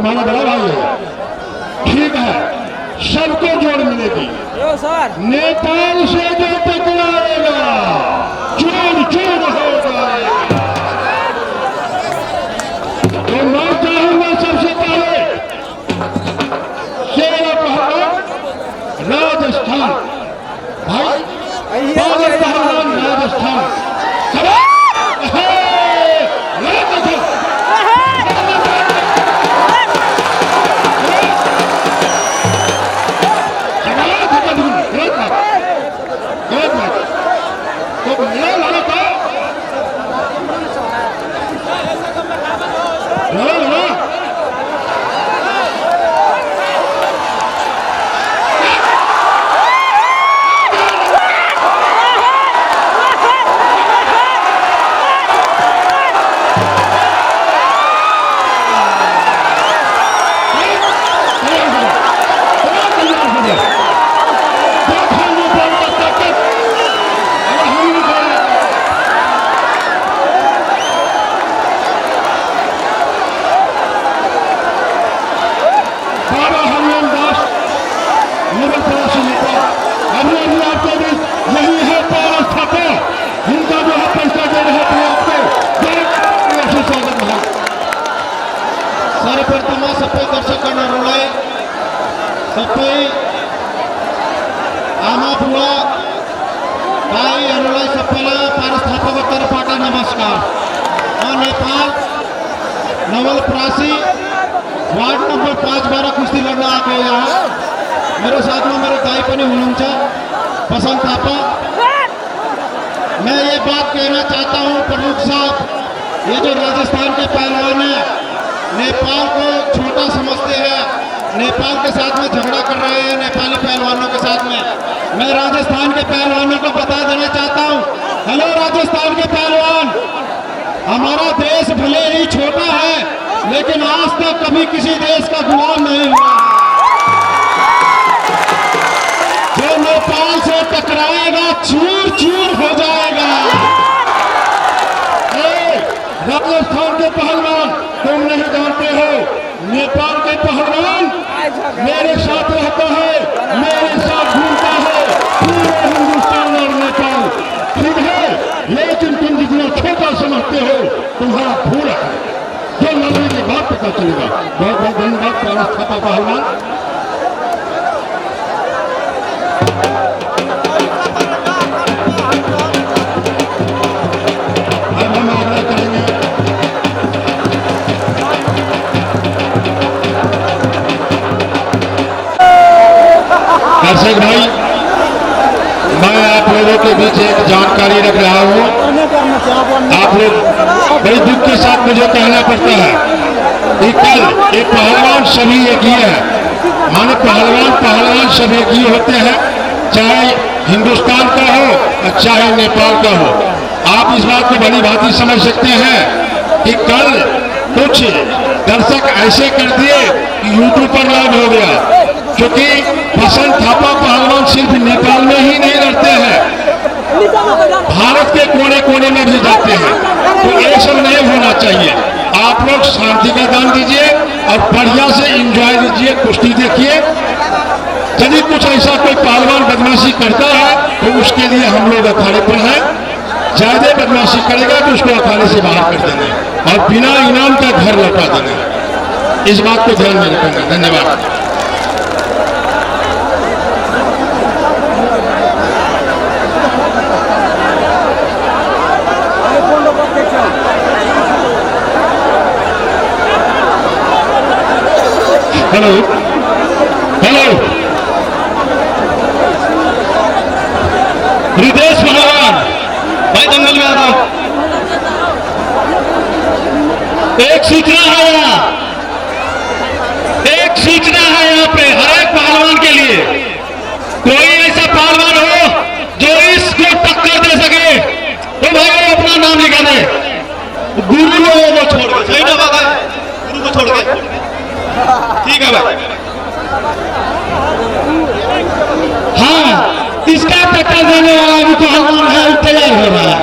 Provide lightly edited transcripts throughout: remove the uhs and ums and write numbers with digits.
तुम्हारा बड़ा भाई है, ठीक है, सबको जोड़ मिलेगी। नेपाल से जो टकराएगा चूर चूर हो जाएगा। तो मैं चाहूंगा सबसे पहले शेर पहलवान राजस्थान भाई, पहलवान राजस्थान नेपाल नवलपरासी वार्ड नंबर 5-12 कुस्ती लड़ना आ गए यहाँ। मेरे साथ में मेरे दाई पनि हुनुहुन्छ पसंद थापा। मैं ये बात कहना चाहता हूँ प्रमुख साहब, ये जो राजस्थान के पहलवान हैं नेपाल को छोटा समझते हैं, नेपाल के साथ में झगड़ा कर रहे हैं नेपाली पहलवानों के साथ में। मैं राजस्थान के पहलवानों को बता देना चाहता हूँ, हेलो राजस्थान के पहलवान, हमारा देश भले ही छोटा है लेकिन आज तक कभी किसी देश का गुलाम नहीं हुआ। जो नेपाल से टकराएगा चूर चूर हो जाएगा। राजस्थान के पहलवान तुम नहीं जानते हो, नेपाल के पहलवान मेरे साथ रहता है, मेरे साथ घूमता है पूरे हिंदुस्तान और नेपाल, ठीक है, लेकिन तुम जितना छोटा समझते हो तुम्हारा भूल है। जो लड़ने के बाद पता चलेगा। बहुत बहुत धन्यवाद पारस थापा पहलवान। अब हम आग्रह करेंगे दर्शक भाई, मैं आप लोगों के बीच एक जानकारी रख रहा हूँ। आप लोग बड़े दुख के साथ मुझे कहना पड़ता है कि कल एक पहलवान सभी एक ही है, माने पहलवान सभी एक ही होते हैं, चाहे हिंदुस्तान का हो और चाहे नेपाल का हो। आप इस बात को भली भांति समझ सकते हैं कि कल कुछ दर्शक ऐसे कर दिए कि यूट्यूब पर लाइव हो गया, क्योंकि पसंद थापा पहलवान सिर्फ नेपाल में ही नहीं लड़ते हैं, भारत के कोने कोने में भी जाते हैं। तो ये सब नहीं होना चाहिए। आप लोग शांति का दान दीजिए और बढ़िया से एंजॉय लीजिए, कुश्ती देखिए। यदि कुछ ऐसा कोई पहलवान बदमाशी करता है तो उसके लिए हम लोग अखाड़े पर हैं, ज्यादा बदमाशी करेगा तो उसको अखाड़े से बाहर कर देंगे और बिना इनाम का घर लौटा देंगे। इस बात को ध्यान में रखना। धन्यवाद। हेलो हेलो, रितेश पहलवान भाई दंगल में आता हूं। एक सूचना है यहाँ पे हर एक पहलवान के लिए, कोई ऐसा पहलवान हो जो इसको टक्कर दे सके तो भाई अपना नाम लिखा दे। गुरु लोगों को छोड़ के, सही ना बात है, गुरु को छोड़ के, ठीक है भाई। हाँ, इसका टक्कर देने वाला भी पहलवान है, तैयार हो रहा है।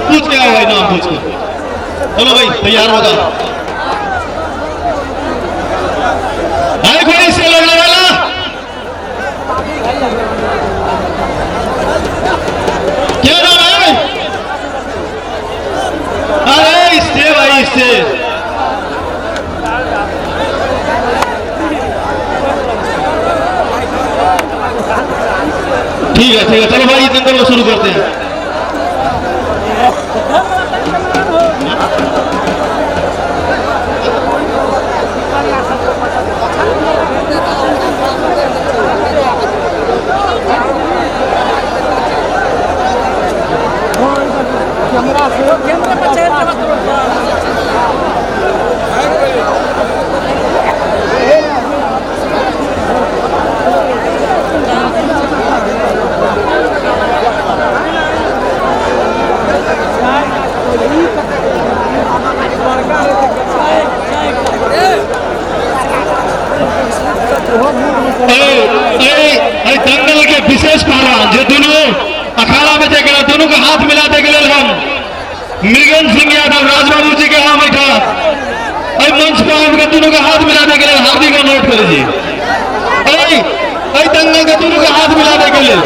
पूछ क्या भाई, नाम पूछ के चलो भाई तैयार हो जाओ। भाई कोई इससे लड़ने वाला क्या नाम है? अरे इससे भाई इससे ठीक है चलो भाई दंगल को शुरू करते हैं। दंगल के विशेष पहलवान जो दोनों अखाड़ा में देख रहे दोनों का हाथ मिलाते के लिए हम मृगन सिंह यादव राजबाबू जी के यहाँ बैठा और मंच पर दोनों का हाथ मिलाने के लिए हार्दिक अनुरोध कर लीजिए। दंगल के दोनों का हाथ मिलाने के लिए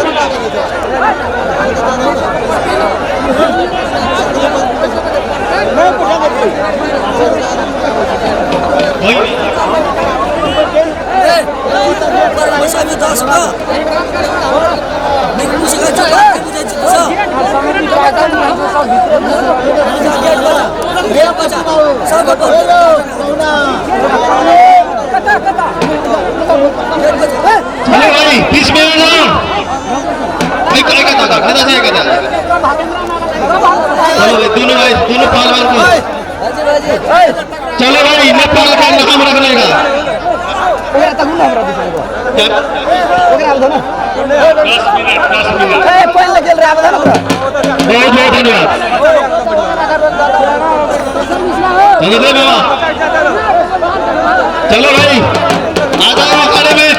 भाई बीच में दोनों पहलवान को चलो भाई नेपाल का नाम रखने का 10 मिनट बहुत बहुत धन्यवाद। चलो भाई आ जाओ अखाड़े में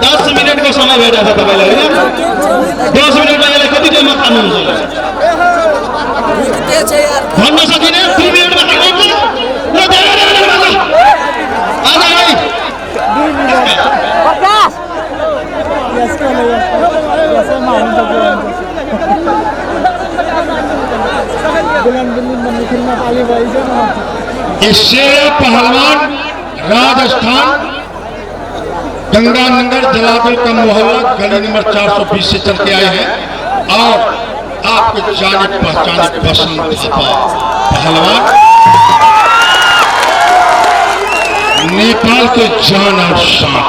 10 मिनट को समय भेजा था पहले 10 मिनट लगे कति टाइम में कानून भन्न सकिने 2 मिनट में एशिया पहलवान राजस्थान गंगानगर जलालपुर का मोहल्ला गली नंबर 420 से चल के आए हैं और आपके जाने पहचाने पसंद पहलवान नेपाल के जान और शान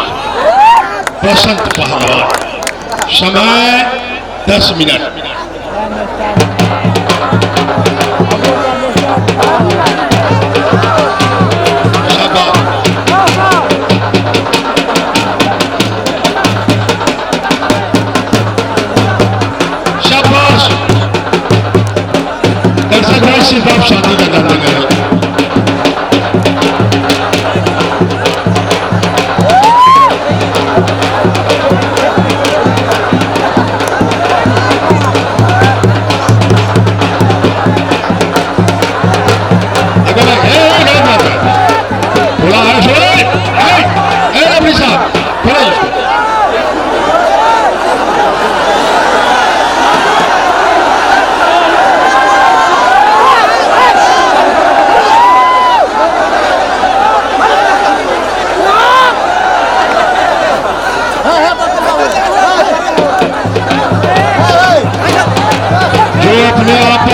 बसंत पहलवान। समय 10 मिनट। शाबाश दर्शक भाई सिर्फ आप शादी का करना है।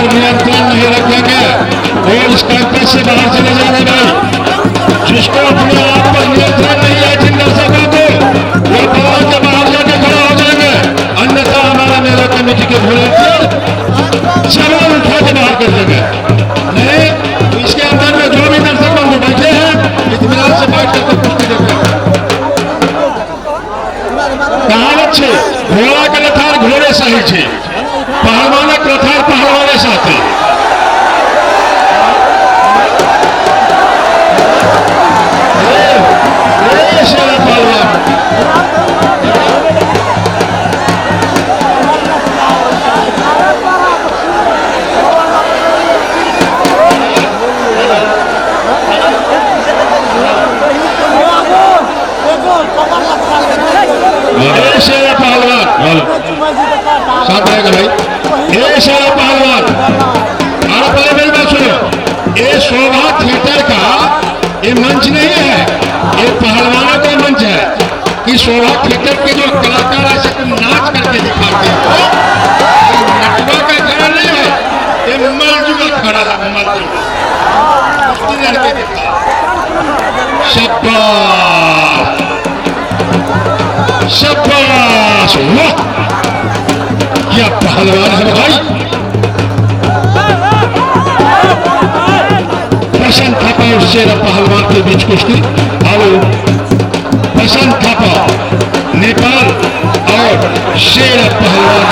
नियंत्रण नहीं रखेंगे और इस कैंपस से बाहर चले जाने भाई। जिसको अपने आप पर नियंत्रण नहीं है जिन दर्शकों को वो दरबार के बाहर जाके खड़ा हो जाएंगे, अन्यथा हमारा मेला कमेटी के वॉलंटियर सवाल उठा के बाहर कर देंगे। नहीं तो इसके अंदर में जो भी दर्शक लोग बैठे हैं इत्मीनान से बैठ करके कुश्ती देखें। कहावत है घोड़ा के लथार घोड़े सही है, पहलवान प्रथार पहलवान साथी। मंच नहीं है, ये पहलवानों का मंच है कि शोभा थिएटर के जो कलाकार ऐसे तुम नाच करके दिखाते हो, नटवा का खड़ा नहीं है, ये मलजुआ खड़ा है, मलजुआ लड़के दिखा। शाबाश शाबाश, वाह क्या पहलवान है भाई। प्रशांत थापा और शेर पहलवान के बीच कुश्ती। और प्रशांत थापा नेपाल और शेर पहलवान